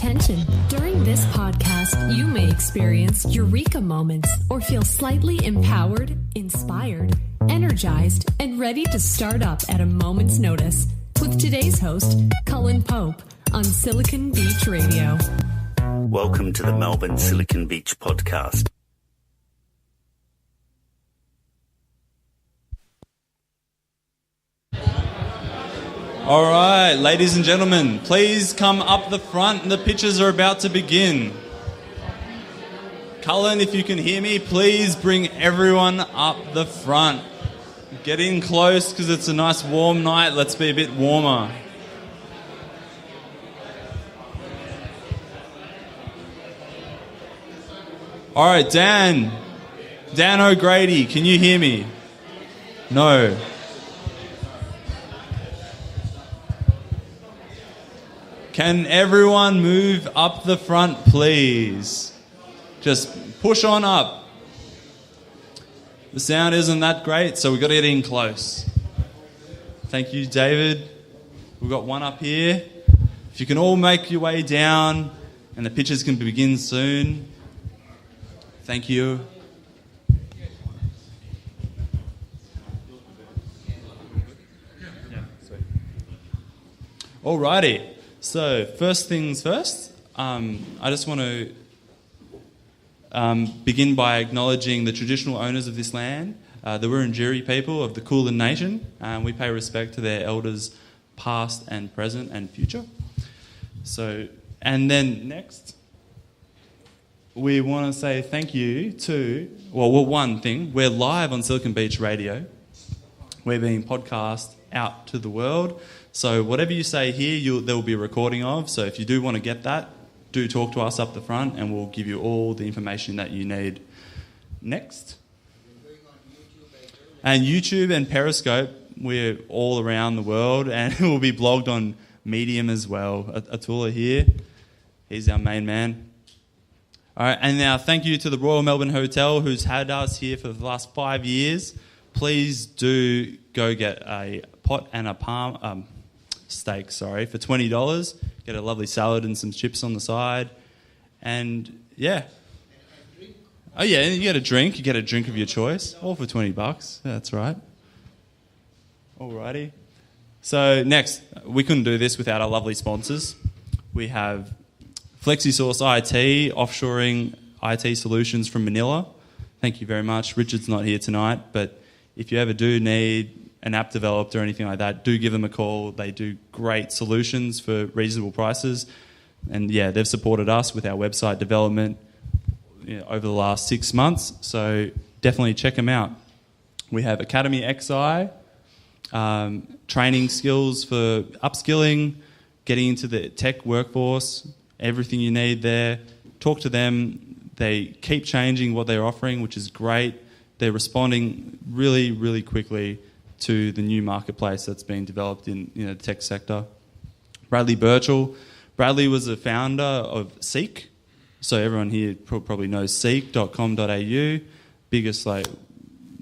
Attention. During this podcast, you may experience eureka moments or feel slightly empowered, inspired, energized, and ready to start up at a moment's notice with today's host, Cullen Pope, on Silicon Beach Radio. Welcome to the Melbourne Silicon Beach podcast. All right, ladies and gentlemen, please come up the front. The pictures are about to begin. Cullen, if you can hear me, please bring everyone up the front. Get in close because it's a nice warm night. Let's be a bit warmer. All right, Dan O'Grady, can you hear me? No. Can everyone move up the front, please? Just push on up. The sound isn't that great, so we've got to get in close. Thank you, David. We've got one up here. If you can all make your way down, and the pictures can begin soon. Thank you. Alrighty. So, first things first, I just want to begin by acknowledging the traditional owners of this land, the Wurundjeri people of the Kulin Nation. We pay respect to their elders past and present and future. So, and then next, we want to say thank you to, one thing, we're live on Silicon Beach Radio. We're being podcast out to the world. So whatever you say here, there will be a recording of. So if you do want to get that, do talk to us up the front and we'll give you all the information that you need. Next. And YouTube and Periscope, we're all around the world and it will be blogged on Medium as well. Atula here, he's our main man. All right, and now thank you to the Royal Melbourne Hotel who's had us here for the last 5 years. Please do go get a pot and a steak, for $20. Get a lovely salad and some chips on the side. And, yeah. Oh, yeah, you get a drink. You get a drink of your choice. All for $20. That's right. Alrighty. So, next, we couldn't do this without our lovely sponsors. We have FlexiSource IT, offshoring IT solutions from Manila. Thank you very much. Richard's not here tonight, but if you ever do need an app developed or anything like that, do give them a call. They do great solutions for reasonable prices. And yeah, they've supported us with our website development over the last 6 months. So definitely check them out. We have Academy XI, training skills for upskilling, getting into the tech workforce, everything you need there. Talk to them. They keep changing what they're offering, which is great. They're responding really, really quickly to the new marketplace that's being developed in the tech sector. Bradley Birchall. Bradley was the founder of Seek. So everyone here probably knows seek.com.au, biggest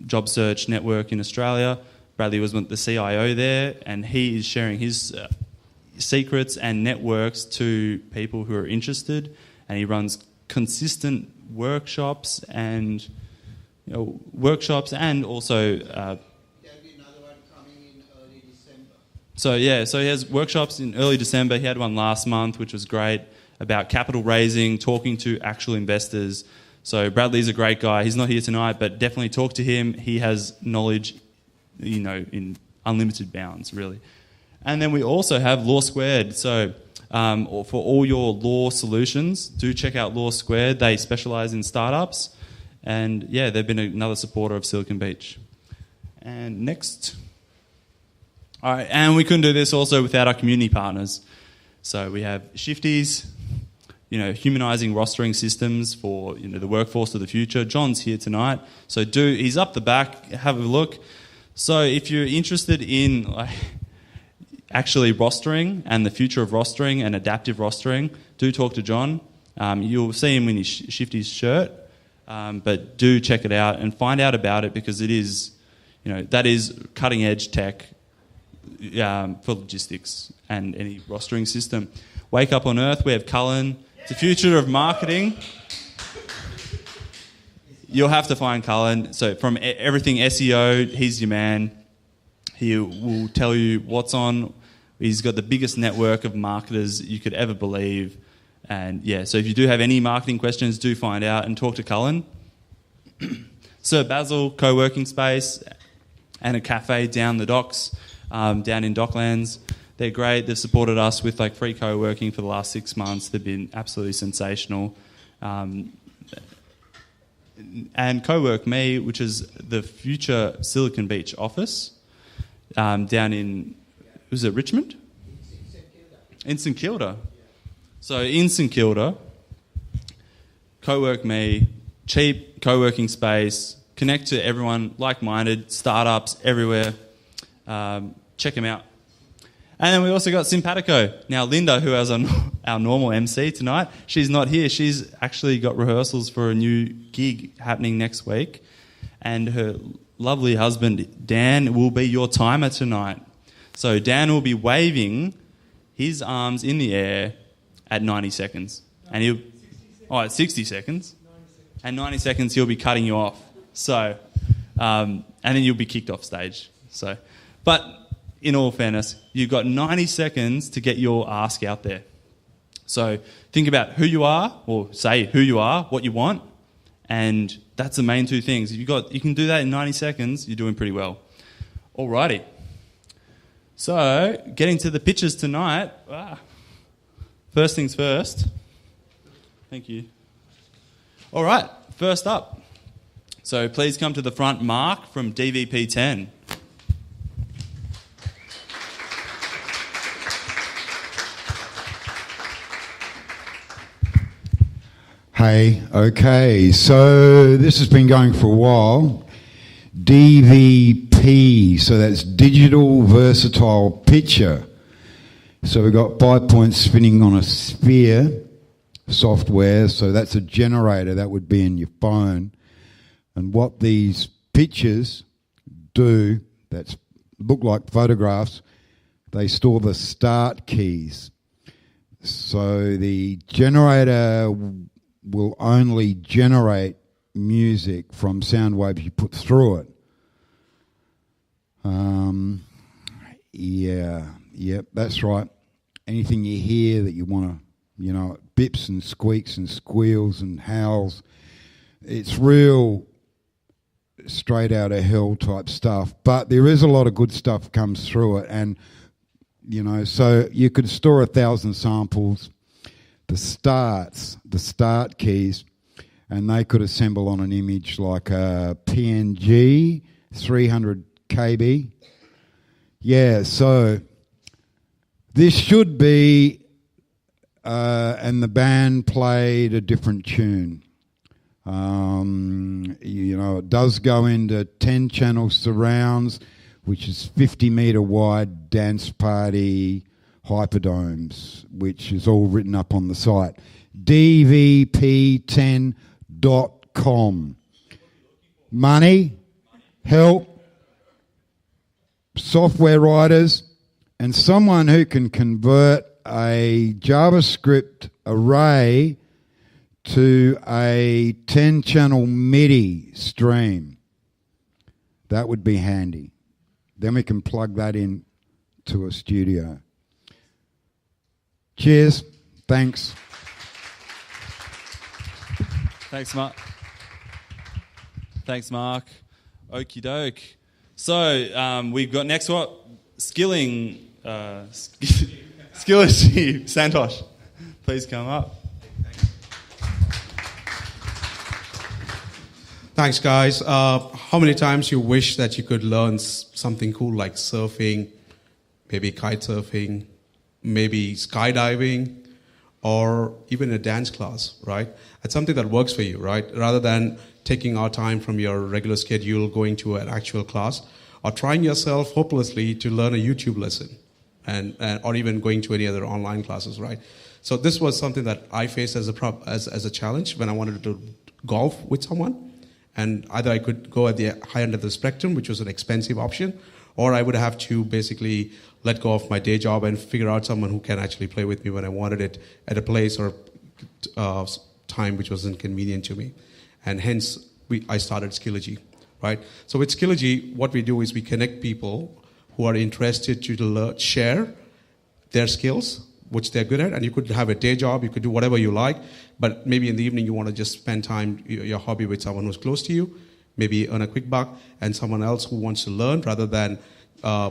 job search network in Australia. Bradley was the CIO there, and he is sharing his secrets and networks to people who are interested, and he runs consistent workshops and also So he has workshops in early December. He had one last month, which was great, about capital raising, talking to actual investors. So Bradley's a great guy. He's not here tonight, but definitely talk to him. He has knowledge, in unlimited bounds, really. And then we also have Law Squared. So for all your law solutions, do check out Law Squared. They specialize in startups. And yeah, they've been another supporter of Silicon Beach. And next. All right, and we couldn't do this also without our community partners. So we have Shifties, humanising rostering systems for the workforce of the future. John's here tonight, so he's up the back. Have a look. So if you're interested in actually rostering and the future of rostering and adaptive rostering, do talk to John. You'll see him in his Shifties shirt, but do check it out and find out about it because it is, that is cutting edge tech. For logistics and any rostering system. Wake Up on Earth, we have Cullen. The future of marketing. You'll have to find Cullen. So from everything SEO, he's your man. He will tell you what's on. He's got the biggest network of marketers you could ever believe. And yeah, so if you do have any marketing questions, do find out and talk to Cullen. Sir Basil, co-working space and a cafe down the docks, down in Docklands. They're great. They've supported us with like free co-working for the last 6 months. They've been absolutely sensational. And Co-work Me, which is the future Silicon Beach office down in, was it Richmond? In St Kilda. So in St Kilda, Co-work Me, cheap co-working space, connect to everyone, like-minded, startups everywhere. Check them out. And then we also got Simpatico. Now, Linda, who has our normal MC tonight, she's not here. She's actually got rehearsals for a new gig happening next week. And her lovely husband, Dan, will be your timer tonight. So Dan will be waving his arms in the air at 90 seconds. And he'll... Oh, at 60 seconds. And 90 seconds, he'll be cutting you off. So, and then you'll be kicked off stage. So, but... in all fairness, you've got 90 seconds to get your ask out there. So think about who you are, or say who you are, what you want, and that's the main two things. If you can do that in 90 seconds, you're doing pretty well. Alrighty. So getting to the pitches tonight. First things first. Thank you. All right, first up. So please come to the front, Mark from DVP 10. Hey, okay, so this has been going for a while. DVP, so that's Digital Versatile Picture. So we've got 5 points spinning on a sphere software, so that's a generator, that would be in your phone. And what these pictures do, that look like photographs, they store the start keys. So the generator will only generate music from sound waves you put through it. Yep, that's right. Anything you hear that you want to, it bips and squeaks and squeals and howls. It's real straight out of hell type stuff. But there is a lot of good stuff comes through it. And, so you could store 1,000 samples. The start keys, and they could assemble on an image like a PNG, 300 KB. Yeah, so this should be, and the band played a different tune. It does go into 10-channel surrounds, which is 50-metre wide dance party hyperdomes, which is all written up on the site. dvp10.com. Money, help, software writers, and someone who can convert a JavaScript array to a 10-channel MIDI stream. That would be handy. Then we can plug that in to a studio. Cheers. Thanks. Thanks, Mark. Okie doke. So we've got next what? Skilling. Skillish. Santosh, please come up. Thanks, guys. How many times you wish that you could learn something cool like surfing, maybe kite surfing, maybe skydiving, or even a dance class, right? It's something that works for you, right? Rather than taking our time from your regular schedule, going to an actual class, or trying yourself hopelessly to learn a YouTube lesson, and or even going to any other online classes, right? So this was something that I faced as a challenge when I wanted to golf with someone, and either I could go at the high end of the spectrum, which was an expensive option, Or I would have to basically let go of my day job and figure out someone who can actually play with me when I wanted it at a place or time which wasn't convenient to me. And hence, I started Skillogy, right? So with Skillogy, what we do is we connect people who are interested to share their skills, which they're good at, and you could have a day job, you could do whatever you like, but maybe in the evening you want to just spend time, your hobby, with someone who's close to you, maybe earn a quick buck, and someone else who wants to learn rather than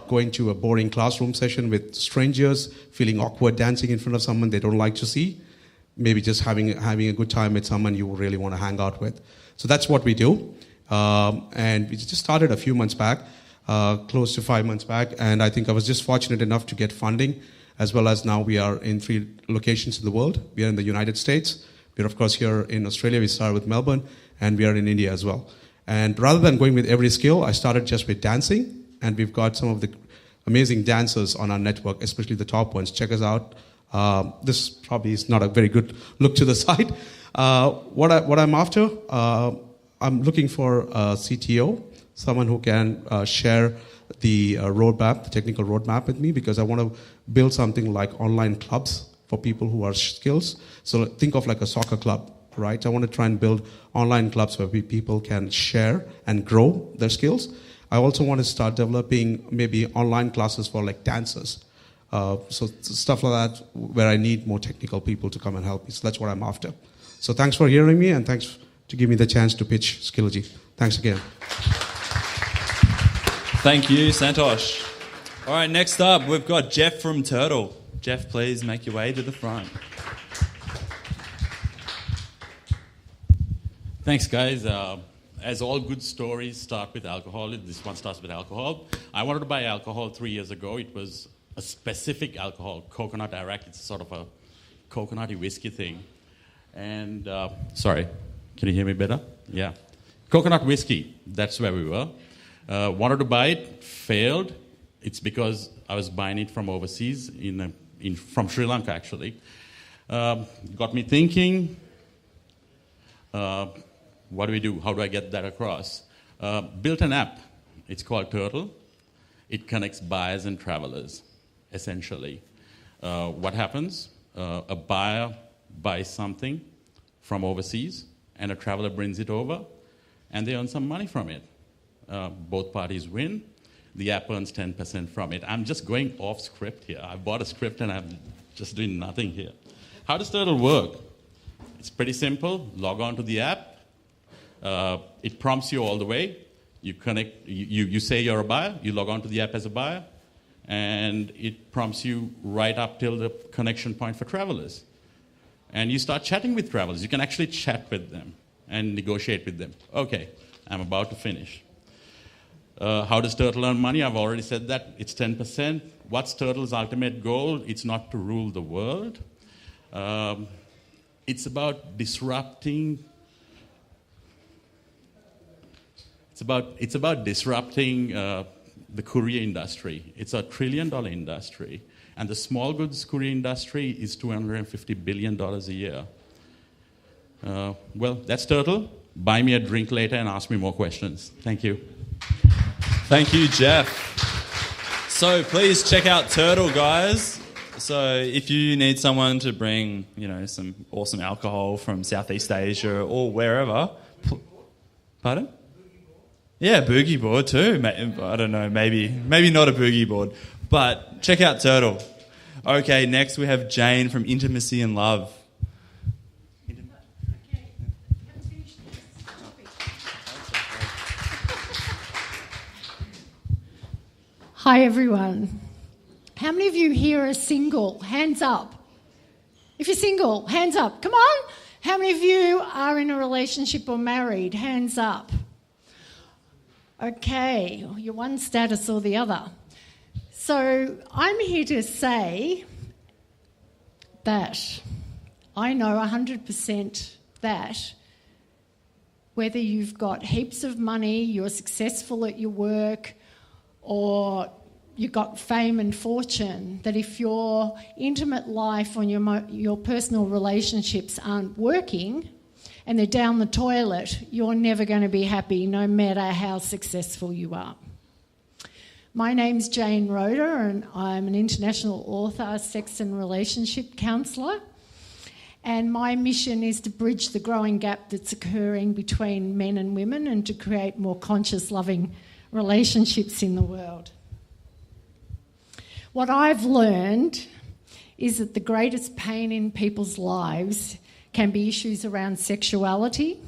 going to a boring classroom session with strangers, feeling awkward dancing in front of someone they don't like to see, maybe just having a good time with someone you really want to hang out with. So that's what we do. And we just started a few months back, close to 5 months back, and I think I was just fortunate enough to get funding, as well as now we are in 3 locations in the world. We are in the United States. We're, of course, here in Australia. We started with Melbourne, and we are in India as well. And rather than going with every skill, I started just with dancing, and we've got some of the amazing dancers on our network, especially the top ones. Check us out. This probably is not a very good look to the side. What I'm after, I'm looking for a CTO, someone who can share the roadmap, the technical roadmap with me, because I want to build something like online clubs for people who are skills. So think of like a soccer club, right? I want to try and build online clubs where people can share and grow their skills. I also want to start developing maybe online classes for like dancers. So stuff like that where I need more technical people to come and help me. So that's what I'm after. So thanks for hearing me, and thanks to give me the chance to pitch Skillogy. Thanks again. Thank you, Santosh. All right, next up, we've got Jeff from Turtle. Jeff, please make your way to the front. Thanks, guys. As all good stories start with alcohol, this one starts with alcohol. I wanted to buy alcohol 3 years ago. It was a specific alcohol, coconut arak. It's sort of a coconutty whiskey thing. And, sorry, can you hear me better? Yeah. Coconut whiskey, that's where we were. Wanted to buy it, failed. It's because I was buying it from overseas, from Sri Lanka, actually. Got me thinking, what do we do? How do I get that across? Built an app. It's called Turtle. It connects buyers and travelers, essentially. What happens? A buyer buys something from overseas, and a traveler brings it over, and they earn some money from it. Both parties win. The app earns 10% from it. I'm just going off script here. I bought a script, and I'm just doing nothing here. How does Turtle work? It's pretty simple. Log on to the app. It prompts you all the way. You connect. You say you're a buyer. You log on to the app as a buyer, and it prompts you right up till the connection point for travelers. And you start chatting with travelers. You can actually chat with them and negotiate with them. Okay, I'm about to finish. How does Turtle earn money? I've already said that. It's 10%. What's Turtle's ultimate goal? It's not to rule the world. It's about disrupting. It's about disrupting the courier industry. It's a $1 trillion industry, and the small goods courier industry is $250 billion a year. Well, that's Turtle. Buy me a drink later and ask me more questions. Thank you. Thank you, Jeff. So please check out Turtle, guys. So if you need someone to bring, some awesome alcohol from Southeast Asia or wherever, pardon? Yeah, boogie board too. I don't know, maybe not a boogie board, but check out Turtle. Okay, next we have Jane from Intimacy and Love. Hi everyone. How many of you here are single? Hands up. If you're single, hands up. Come on. How many of you are in a relationship or married? Hands up. Okay, you're one status or the other. So I'm here to say that I know 100% that whether you've got heaps of money, you're successful at your work, or you've got fame and fortune, that if your intimate life or your personal relationships aren't working and they're down the toilet, you're never going to be happy no matter how successful you are. My name's Jane Roeder, and I'm an international author, sex and relationship counsellor. And my mission is to bridge the growing gap that's occurring between men and women and to create more conscious, loving relationships in the world. What I've learned is that the greatest pain in people's lives can be issues around sexuality,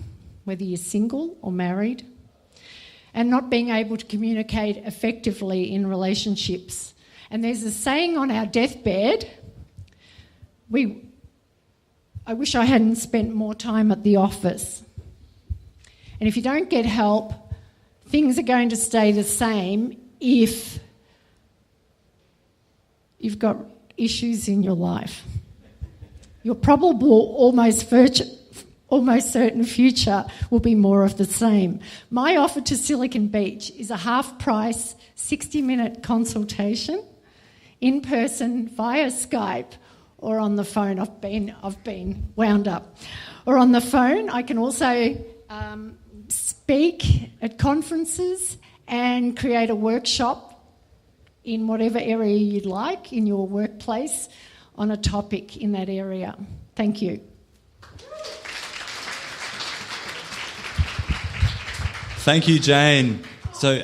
whether you're single or married, and not being able to communicate effectively in relationships. And there's a saying on our deathbed, I wish I hadn't spent more time at the office. And if you don't get help, things are going to stay the same if you've got issues in your life. Your probable almost certain future will be more of the same. My offer to Silicon Beach is a half-price 60-minute consultation in person via Skype or on the phone. I've been wound up. Or on the phone. I can also speak at conferences and create a workshop in whatever area you'd like in your workplace on a topic in that area. Thank you. Thank you, Jane. So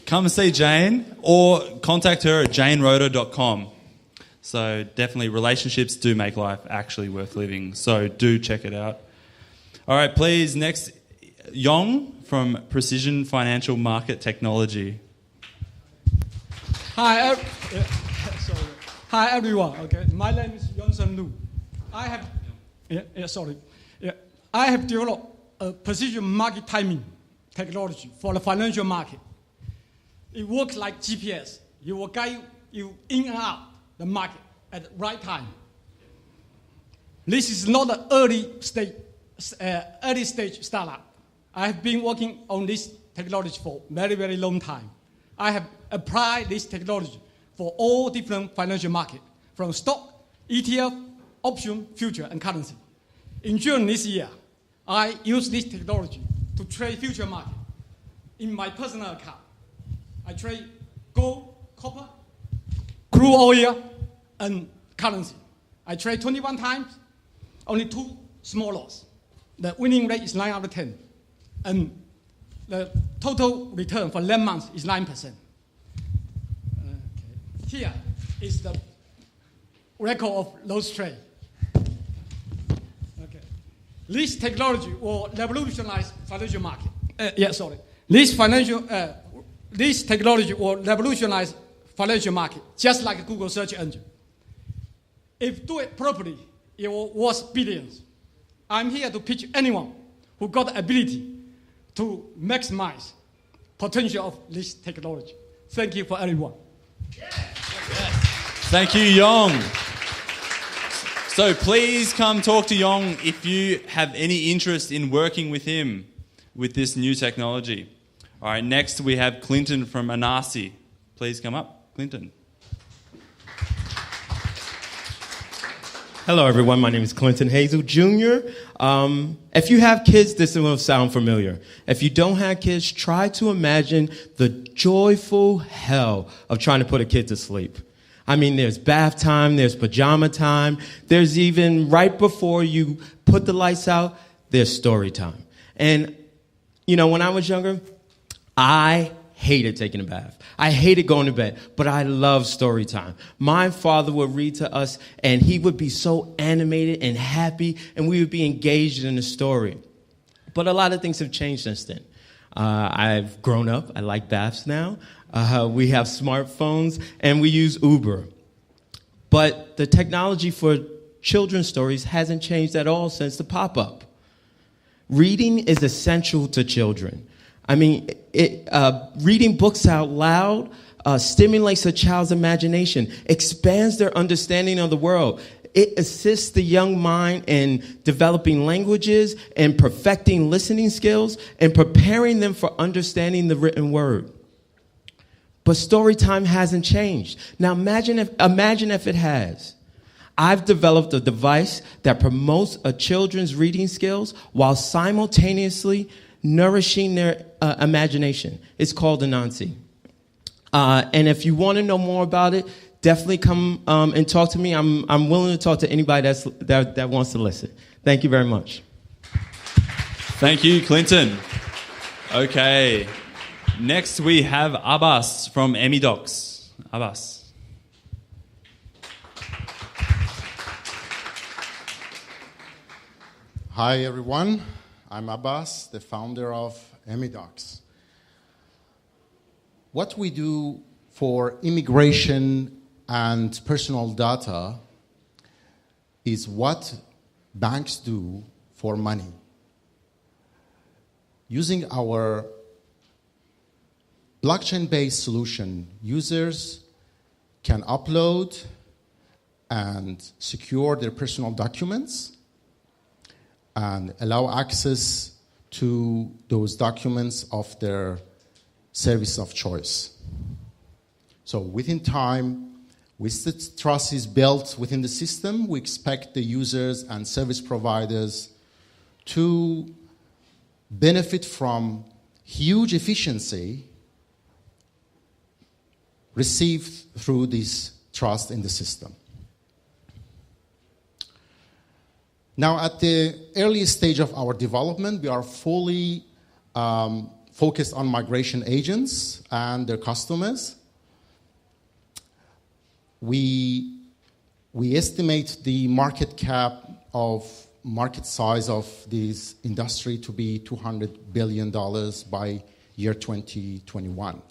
come see Jane or contact her at janeroeder.com. So definitely relationships do make life actually worth living. So do check it out. All right, please, next, Yong from Precision Financial Market Technology. Hi, everyone. Okay, my name is Yongsen Lu. I have developed a precision market timing technology for the financial market. It works like GPS. It will guide you in and out the market at the right time. This is not an early stage startup. I have been working on this technology for very, very long time. I have applied this technology for all different financial markets, from stock, ETF, option, future, and currency. In June this year, I used this technology to trade future market. In my personal account, I trade gold, copper, crude oil, and currency. I trade 21 times, only 2 small loss. The winning rate is 9 out of 10. And the total return for 11 months is 9%. Here is the record of those trades. Okay. This technology will revolutionize financial market. This technology will revolutionize financial market, just like Google search engine. If do it properly, it will worth billions. I'm here to pitch anyone who got the ability to maximize potential of this technology. Thank you for everyone. Yes. Thank you, Yong. So please come talk to Yong if you have any interest in working with him with this new technology. All right, next we have Clinton from Anasi. Please come up, Clinton. Hello, everyone. My name is Clinton Hazel Jr. If you have kids, this will sound familiar. If you don't have kids, try to imagine the joyful hell of trying to put a kid to sleep. I mean, there's bath time, there's pajama time, there's even right before you put the lights out, there's story time. And, you know, when I was younger, I hated taking a bath. I hated going to bed, but I love story time. My father would read to us, and he would be so animated and happy, and we would be engaged in the story. But a lot of things have changed since then. I've grown up. I like baths now. We have smartphones, and we use Uber. But the technology for children's stories hasn't changed at all since the pop-up. Reading is essential to children. I mean, reading books out loud stimulates a child's imagination, expands their understanding of the world. It assists the young mind in developing languages and perfecting listening skills and preparing them for understanding the written word. But story time hasn't changed. Now imagine if it has. I've developed a device that promotes a children's reading skills while simultaneously nourishing their imagination. It's called Anansi. And if you want to know more about it, definitely come and talk to me. I'm willing to talk to anybody that wants to listen. Thank you very much. Thank you, Clinton. Okay. Next, we have Abbas from Emidocs. Abbas. Hi, everyone. I'm Abbas, the founder of Emidocs. What we do for immigration and personal data is what banks do for money. Using our blockchain-based solution, users can upload and secure their personal documents and allow access to those documents of their service of choice. So within time, with the trust is built within the system, we expect the users and service providers to benefit from huge efficiency received through this trust in the system. Now, at the earliest stage of our development, we are fully focused on migration agents and their customers. We estimate the market size of this industry to be $200 billion by year 2021.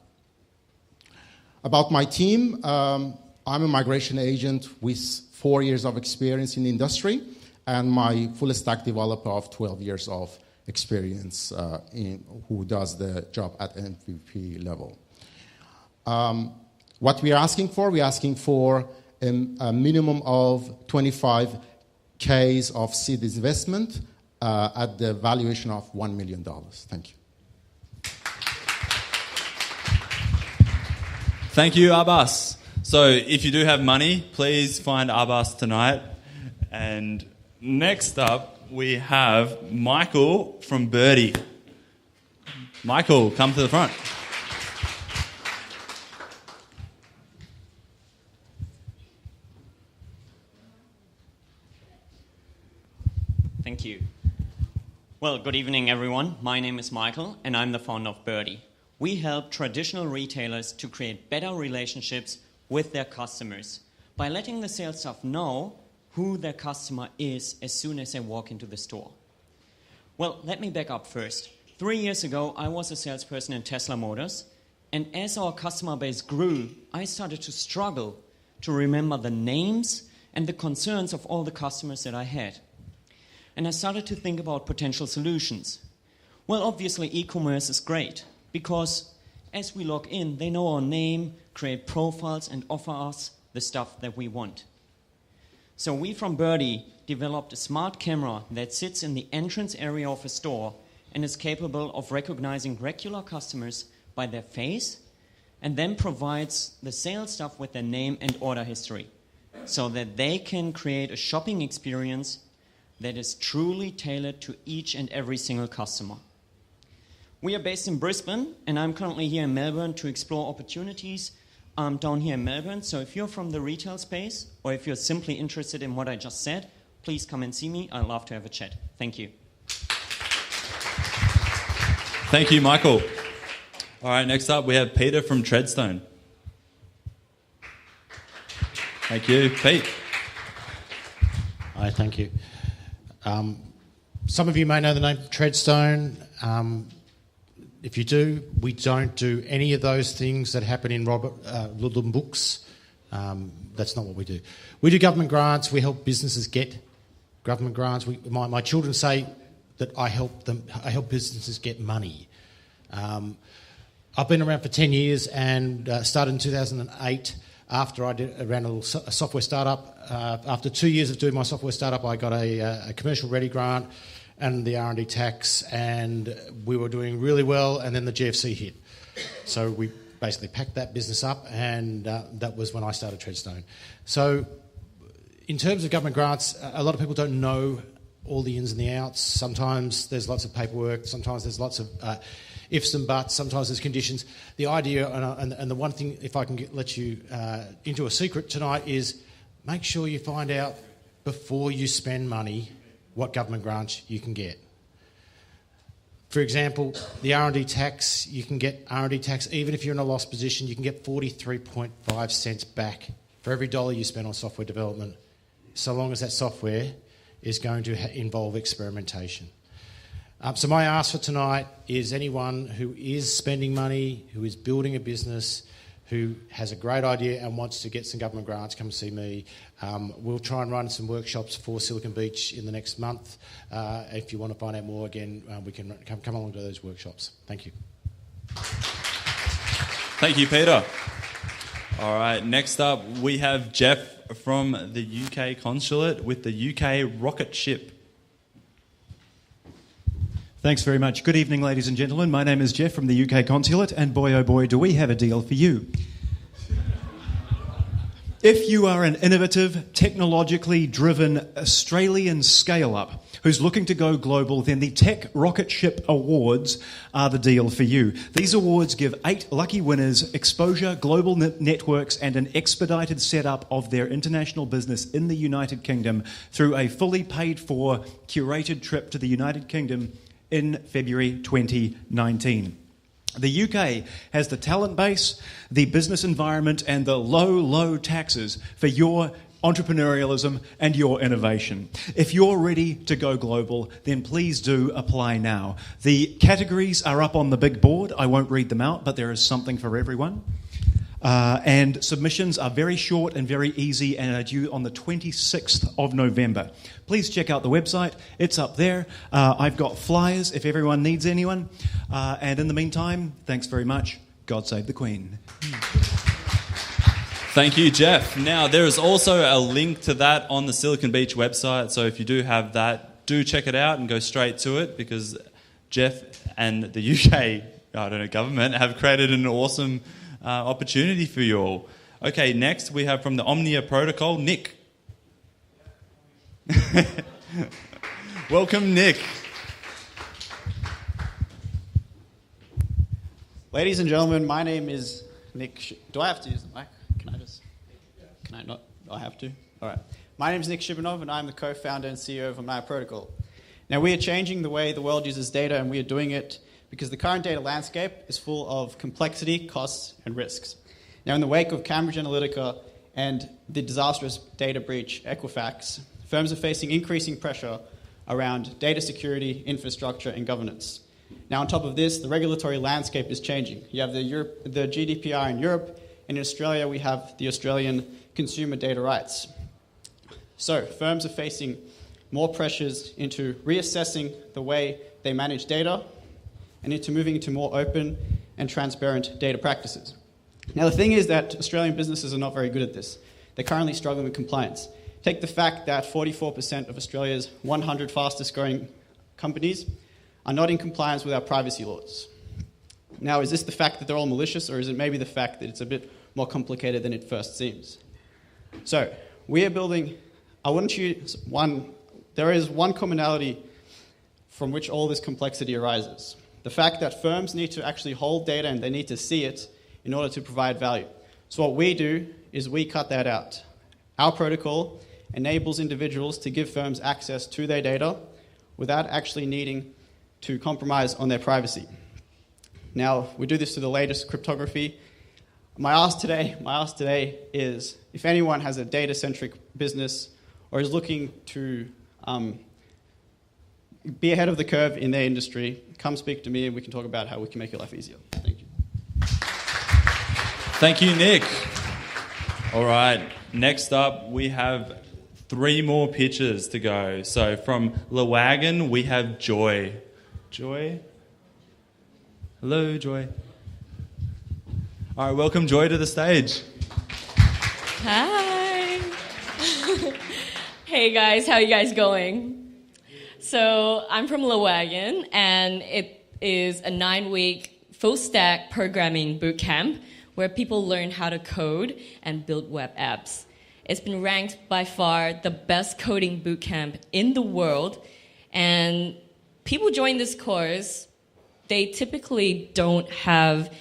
About my team, I'm a migration agent with 4 years of experience in the industry, and my full stack developer of 12 years of experience who does the job at MVP level. What we are asking for, we're asking for a minimum of 25Ks of seed investment at the valuation of $1 million. Thank you. Thank you, Abbas. So if you do have money, please find Abbas tonight. And next up, we have Michael from Birdie. Michael, come to the front. Thank you. Well, good evening, everyone. My name is Michael, and I'm the founder of Birdie. We help traditional retailers to create better relationships with their customers by letting the sales staff know who their customer is as soon as they walk into the store. Well, let me back up first. 3 years ago, I was a salesperson in Tesla Motors, and as our customer base grew, I started to struggle to remember the names and the concerns of all the customers that I had. And I started to think about potential solutions. Well, obviously, e-commerce is great because as we log in, they know our name, create profiles, and offer us the stuff that we want. So we from Birdie developed a smart camera that sits in the entrance area of a store and is capable of recognizing regular customers by their face and then provides the sales staff with their name and order history so that they can create a shopping experience that is truly tailored to each and every single customer. We are based in Brisbane, and I'm currently here in Melbourne to explore opportunities down here in Melbourne. So if you're from the retail space, or if you're simply interested in what I just said, please come and see me. I'd love to have a chat. Thank you. Thank you, Michael. All right, next up we have Peter from Treadstone. Thank you, Pete. Hi, thank you. Some of you may know the name Treadstone. If you do, we don't do any of those things that happen in Robert Ludlam books. That's not what we do. We do government grants. We help businesses get government grants. My children say that I help businesses get money. I've been around for 10 years and started in 2008 after I ran a software startup. After 2 years of doing my software startup, I got a commercial ready grant and the R&D tax, and we were doing really well, and then the GFC hit. So we basically packed that business up, and that was when I started Treadstone. So in terms of government grants, a lot of people don't know all the ins and the outs. Sometimes there's lots of paperwork. Sometimes there's lots of ifs and buts. Sometimes there's conditions. The idea, and the one thing, if I can let you into a secret tonight, is make sure you find out before you spend money what government grants you can get. For example, the R&D tax, you can get R&D tax, even if you're in a loss position, you can get 43.5 cents back for every dollar you spend on software development, so long as that software is going to involve experimentation. So my ask for tonight is anyone who is spending money, who is building a business, who has a great idea and wants to get some government grants, come see me. We'll try and run some workshops for Silicon Beach in the next month. If you want to find out more, again, we can come along to those workshops. Thank you. Thank you, Peter. All right, next up we have Jeff from the UK Consulate with the UK rocket ship. Thanks very much. Good evening, ladies and gentlemen. My name is Jeff from the UK Consulate, and boy, oh boy, do we have a deal for you. If you are an innovative, technologically driven Australian scale-up who's looking to go global, then the Tech Rocket Ship Awards are the deal for you. These awards give 8 lucky winners exposure, global networks, and an expedited setup of their international business in the United Kingdom through a fully paid-for, curated trip to the United Kingdom in February 2019. The UK has the talent base, the business environment, and the low taxes for your entrepreneurialism and your innovation. If you're ready to go global, then please do apply now. The categories are up on the big board. I won't read them out, but there is something for everyone. And submissions are very short and very easy and are due on the 26th of November. Please check out the website. It's up there. I've got flyers if everyone needs anyone. And in the meantime, thanks very much. God save the Queen. Thank you, Jeff. Now, there is also a link to that on the Silicon Beach website, so if you do have that, do check it out and go straight to it, because Jeff and the UK government have created an awesome opportunity for you all. Okay, next we have from the Omnia Protocol, Nick. Welcome, Nick. Ladies and gentlemen, my name is Nick. Do I have to use the mic? Can I not? Do I have to? All right. My name is Nick Shibanov, and I'm the co-founder and CEO of Omnia Protocol. Now, we are changing the way the world uses data, and we are doing it because the current data landscape is full of complexity, costs, and risks. Now, in the wake of Cambridge Analytica and the disastrous data breach Equifax, firms are facing increasing pressure around data security, infrastructure, and governance. Now, on top of this, the regulatory landscape is changing. You have the GDPR in Europe, and in Australia, we have the Australian Consumer Data Rights. So, firms are facing more pressures into reassessing the way they manage data and into moving into more open and transparent data practices. Now, the thing is that Australian businesses are not very good at this. They're currently struggling with compliance. Take the fact that 44% of Australia's 100 fastest growing companies are not in compliance with our privacy laws. Now, is this the fact that they're all malicious, or is it maybe the fact that it's a bit more complicated than it first seems? So, we are building, there is one commonality from which all this complexity arises. The fact that firms need to actually hold data and they need to see it in order to provide value. So what we do is we cut that out. Our protocol enables individuals to give firms access to their data without actually needing to compromise on their privacy. Now, we do this to the latest cryptography. My ask today is, if anyone has a data-centric business or is looking to be ahead of the curve in their industry, come speak to me and we can talk about how we can make your life easier. Thank you. Thank you, Nick. All right, next up we have 3 more pitches to go. So from Lewagon, we have Joy. Joy? Hello, Joy. All right, welcome Joy to the stage. Hi. Hey guys, how you guys going? So I'm from Lewagon, and it is a 9-week full-stack programming bootcamp where people learn how to code and build web apps. It's been ranked by far the best coding bootcamp in the world, and people join this course, they typically don't have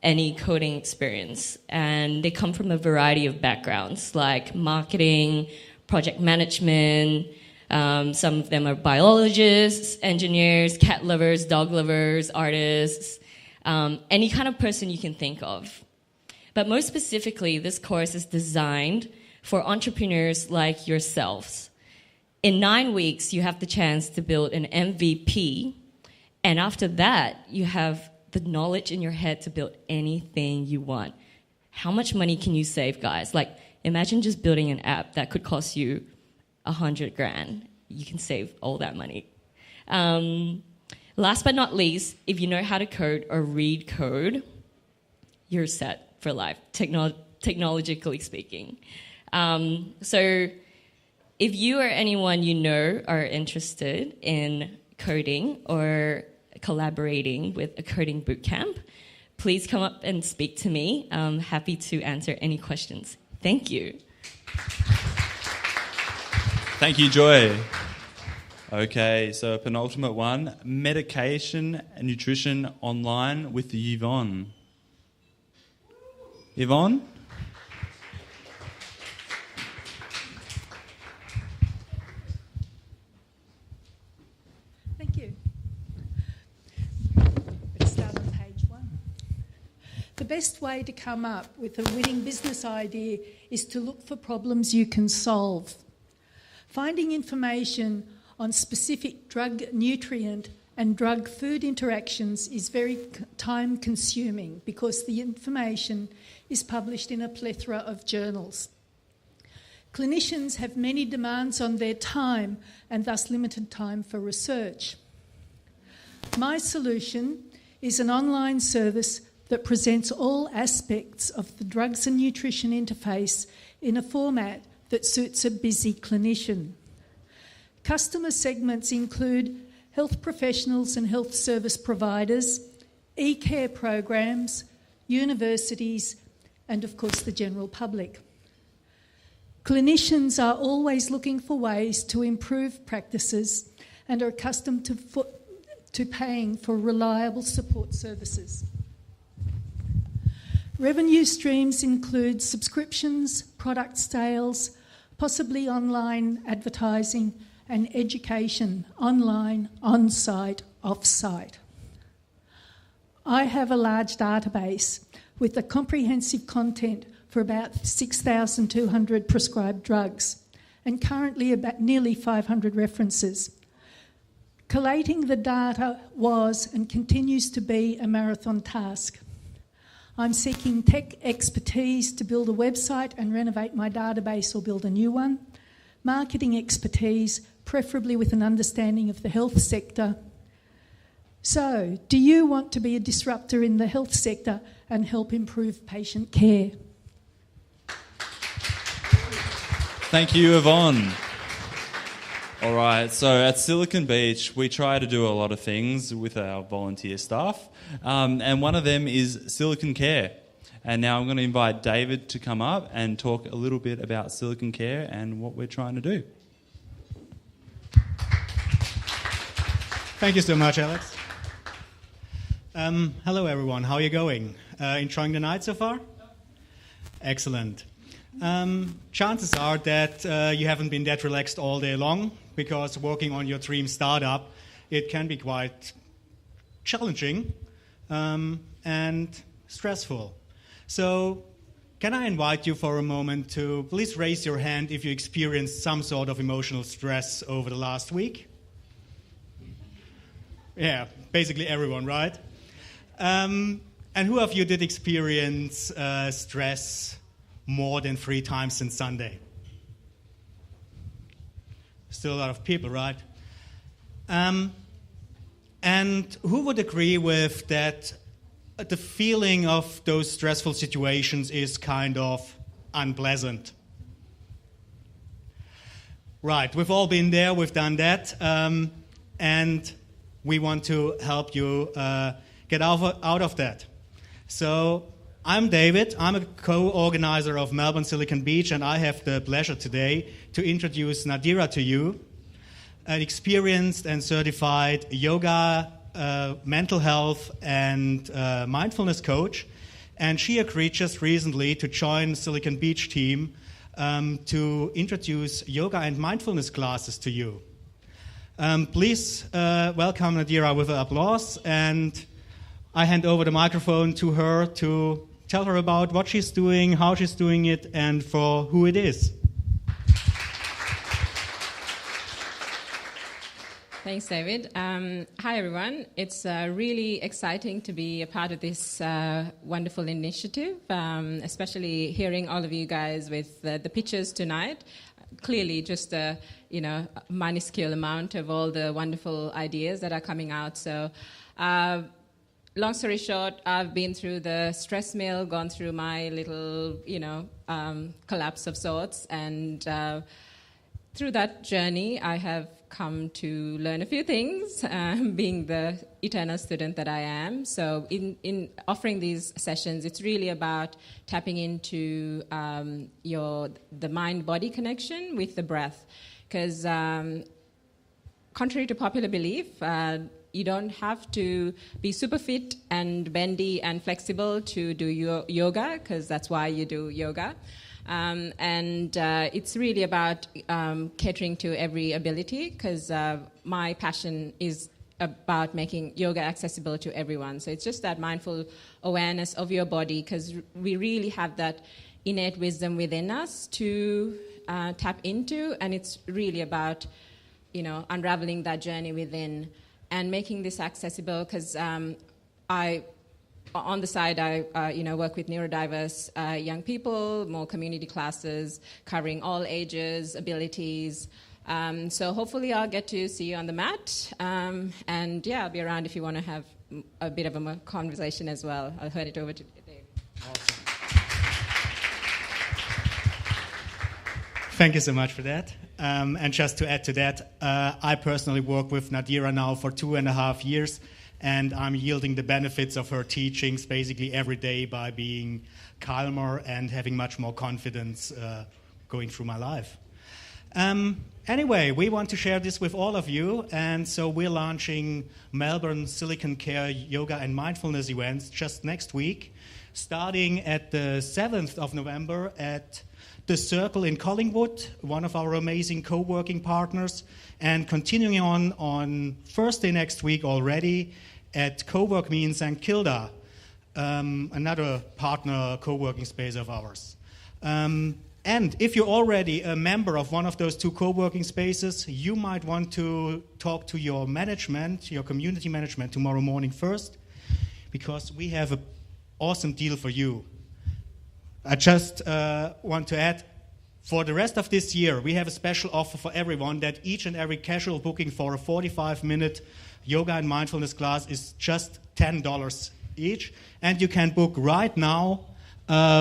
any coding experience, and they come from a variety of backgrounds like marketing, project management. Some of them are biologists, engineers, cat lovers, dog lovers, artists, any kind of person you can think of. But most specifically, this course is designed for entrepreneurs like yourselves. In 9 weeks, you have the chance to build an MVP, and after that, you have the knowledge in your head to build anything you want. How much money can you save, guys? Like, imagine just building an app that could cost you $100,000. You can save all that money. Last but not least, if you know how to code or read code, you're set for life, technologically speaking. So if you or anyone you know are interested in coding or collaborating with a coding bootcamp, please come up and speak to me. I'm happy to answer any questions. Thank you. Thank you, Joy. Okay, so penultimate one, medication and nutrition online with Yvonne. Yvonne? Thank you. Let's start on page 1. The best way to come up with a winning business idea is to look for problems you can solve. Finding information on specific drug nutrient and drug food interactions is very time consuming because the information is published in a plethora of journals. Clinicians have many demands on their time and thus limited time for research. My solution is an online service that presents all aspects of the drugs and nutrition interface in a format that suits a busy clinician. Customer segments include health professionals and health service providers, e-care programs, universities, and of course the general public. Clinicians are always looking for ways to improve practices and are accustomed to paying for reliable support services. Revenue streams include subscriptions, product sales, possibly online advertising, and education, online, on-site, off-site. I have a large database with the comprehensive content for about 6,200 prescribed drugs and currently about nearly 500 references. Collating the data was and continues to be a marathon task. I'm seeking tech expertise to build a website and renovate my database or build a new one, marketing expertise, preferably with an understanding of the health sector. So, do you want to be a disruptor in the health sector and help improve patient care? Thank you, Yvonne. All right, so at Silicon Beach, we try to do a lot of things with our volunteer staff, and one of them is Silicon Care. And now I'm going to invite David to come up and talk a little bit about Silicon Care and what we're trying to do. Thank you so much, Alex. Hello, everyone. How are you going? Enjoying the night so far? Excellent. Chances are that you haven't been that relaxed all day long, because working on your dream startup, it can be quite challenging and stressful. So can I invite you for a moment to please raise your hand if you experienced some sort of emotional stress over the last week? Yeah, basically everyone, right? And who of you did experience stress more than 3 times since Sunday? Still a lot of people, right? And who would agree with that the feeling of those stressful situations is kind of unpleasant? Right, we've all been there, we've done that, and we want to help you get out of that. So I'm David. I'm a co-organizer of Melbourne Silicon Beach, and I have the pleasure today to introduce Nadira to you, an experienced and certified yoga mental health and mindfulness coach, and she agreed just recently to join Silicon Beach team to introduce yoga and mindfulness classes to you. Please welcome Nadira with an applause, and I hand over the microphone to her to tell her about what she's doing, how she's doing it, and for who it is. Thanks, David. Hi, everyone. It's really exciting to be a part of this wonderful initiative, especially hearing all of you guys with the pictures tonight. Clearly, just a minuscule amount of all the wonderful ideas that are coming out. So, long story short, I've been through the stress mill, gone through my little, collapse of sorts, and through that journey, I have come to learn a few things, being the eternal student that I am. So in offering these sessions, it's really about tapping into the mind-body connection with the breath. Because contrary to popular belief, you don't have to be super fit and bendy and flexible to do yoga, because that's why you do yoga. It's really about catering to every ability, because my passion is about making yoga accessible to everyone. So it's just that mindful awareness of your body, because we really have that innate wisdom within us to tap into, and it's really about, unraveling that journey within and making this accessible, because on the side, I work with neurodiverse young people, more community classes covering all ages, abilities. So hopefully I'll get to see you on the mat. I'll be around if you want to have a bit of a conversation as well. I'll hand it over to Dave. Awesome. Thank you so much for that. And just to add to that, I personally work with Nadira now for 2.5 years. And I'm yielding the benefits of her teachings basically every day by being calmer and having much more confidence going through my life. Anyway, we want to share this with all of you, and so we're launching Melbourne Silicon Care Yoga and Mindfulness events just next week, starting at the 7th of November at The Circle in Collingwood, one of our amazing co-working partners, and continuing on Thursday next week already at Co-work Me in St Kilda, another partner co-working space of ours. And if you're already a member of one of those two co-working spaces, you might want to talk to your management, your community management tomorrow morning first, because we have an awesome deal for you. I just want to add, for the rest of this year, we have a special offer for everyone that each and every casual booking for a 45-minute yoga and mindfulness class is just $10 each. And you can book right now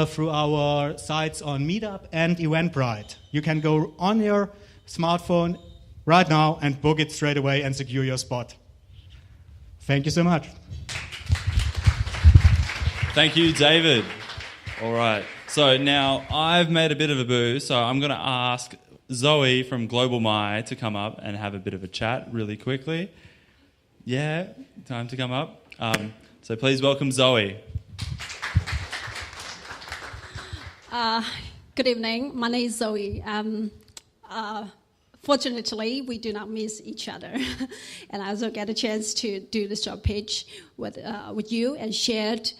through our sites on Meetup and Eventbrite. You can go on your smartphone right now and book it straight away and secure your spot. Thank you so much. Thank you, David. All right. So now I've made a bit of a boo, so I'm going to ask Zoe from Global My to come up and have a bit of a chat really quickly. Yeah, time to come up. So please welcome Zoe. Good evening. My name is Zoe. Fortunately, we do not miss each other. And I also get a chance to do this job pitch with you and shared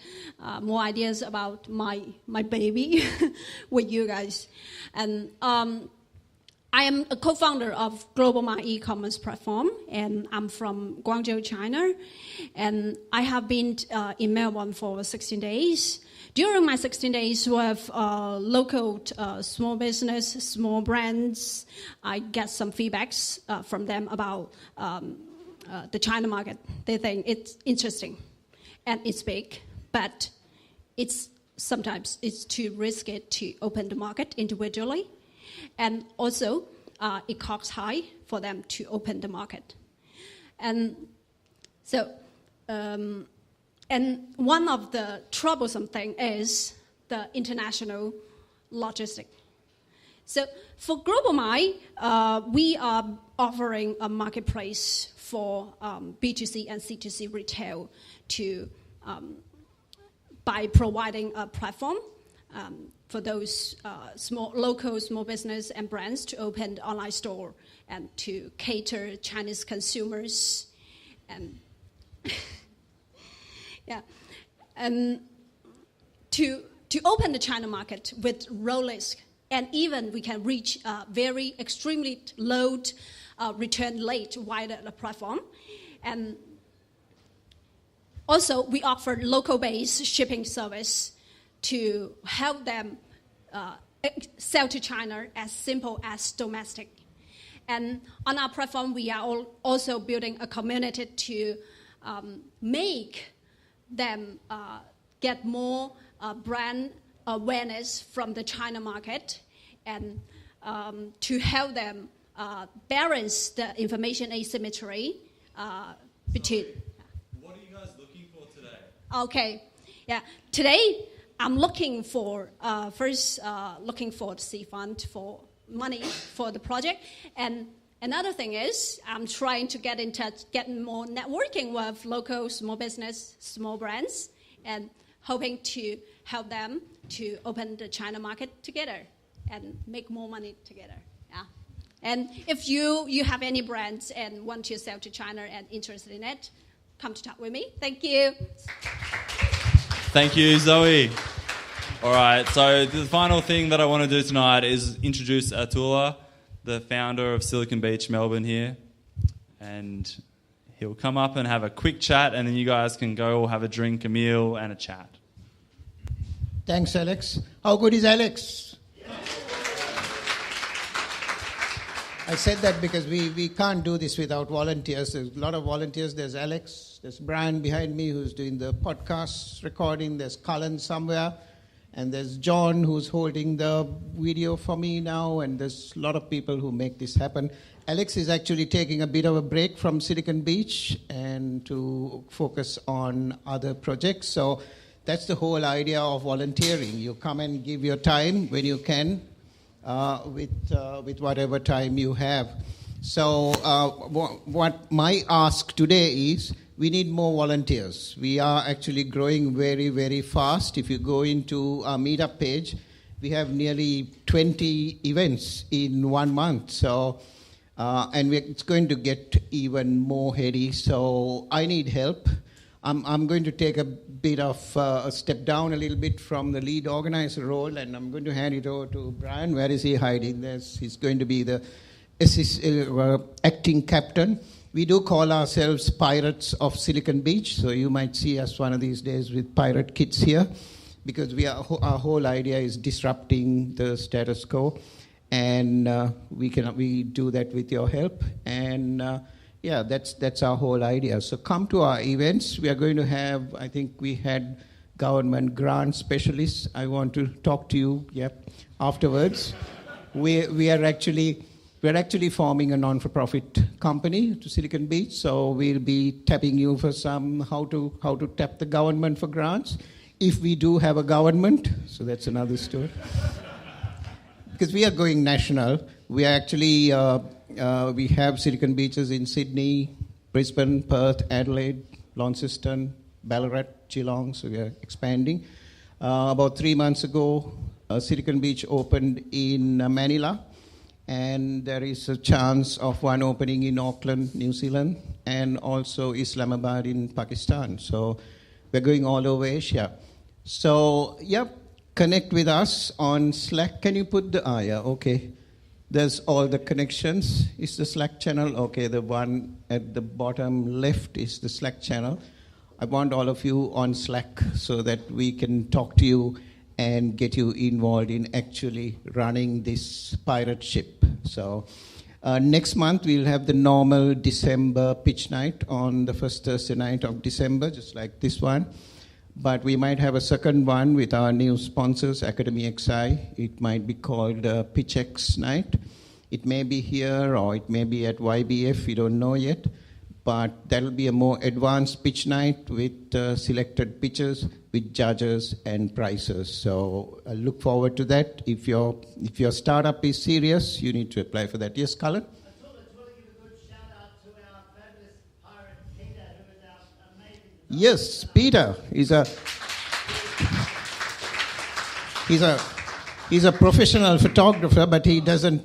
more ideas about my baby with you guys. And I am a co-founder of Global My e-commerce platform, and I'm from Guangzhou, China. And I have been in Melbourne for 16 days. During my 16 days with local small business, small brands, I get some feedbacks from them about the China market. They think it's interesting and it's big, but sometimes it's too risky to open the market individually. And also, it costs high for them to open the market. And so... And one of the troublesome things is the international logistics. So for Global My, we are offering a marketplace for B2C and C2C retail by providing a platform for those local small business and brands to open online store and to cater Chinese consumers and and to open the China market with low risk, and even we can reach very extremely low return rate via the platform. And also, we offer local-based shipping service to help them sell to China as simple as domestic. And on our platform, we are also building a community to make them get more brand awareness from the China market, and to help them balance the information asymmetry between. What are you guys looking for today? Okay, yeah. Today, I'm looking for looking for the seed fund for money for the project, and another thing is I'm trying to get in touch, get more networking with local small business, small brands, and hoping to help them to open the China market together and make more money together. Yeah. And if you have any brands and want to sell to China and interested in it, come to talk with me. Thank you. Thank you, Zoe. All right, so the final thing that I want to do tonight is introduce Atula, the founder of Silicon Beach, Melbourne here. And he'll come up and have a quick chat, and then you guys can go have a drink, a meal, and a chat. Thanks, Alex. How good is Alex? I said that because we can't do this without volunteers. There's a lot of volunteers. There's Alex. There's Brian behind me who's doing the podcast recording. There's Cullen somewhere. And there's John who's holding the video for me now. And there's a lot of people who make this happen. Alex is actually taking a bit of a break from Silicon Beach and to focus on other projects. So that's the whole idea of volunteering. You come and give your time when you can, with whatever time you have. So what my ask today is, we need more volunteers. We are actually growing very, very fast. If you go into our meetup page, we have nearly 20 events in 1 month. So, and it's going to get even more heady. So I need help. I'm going to take a bit of a step down a little bit from the lead organizer role, and I'm going to hand it over to Brian. Where is he hiding? He's going to be the acting captain. We do call ourselves Pirates of Silicon Beach, so you might see us one of these days with pirate kits here, because our whole idea is disrupting the status quo, and we do that with your help. And yeah, that's our whole idea. So come to our events. We are going to have, I think we had government grant specialists. I want to talk to you afterwards. We're actually forming a non-for-profit company to Silicon Beach, so we'll be tapping you for some how to tap the government for grants, if we do have a government. So that's another story. Because we are going national. We are actually we have Silicon Beaches in Sydney, Brisbane, Perth, Adelaide, Launceston, Ballarat, Geelong. So we are expanding. About 3 months ago, Silicon Beach opened in Manila. And there is a chance of one opening in Auckland, New Zealand, and also Islamabad in Pakistan. So we're going all over Asia. So, connect with us on Slack. Can you put okay. There's all the connections. Is the Slack channel? Okay, the one at the bottom left is the Slack channel. I want all of you on Slack so that we can talk to you and get you involved in actually running this pirate ship. So next month we'll have the normal December pitch night on the first Thursday night of December, just like this one. But we might have a second one with our new sponsors, Academy XI. It might be called PitchX Night. It may be here or it may be at YBF, we don't know yet. but there will be a more advanced pitch night with selected pitches, with judges and prizes. So I look forward to that. If your startup is serious, you need to apply for that. Yes, Colin? Yes, Peter is he's a professional photographer, but he doesn't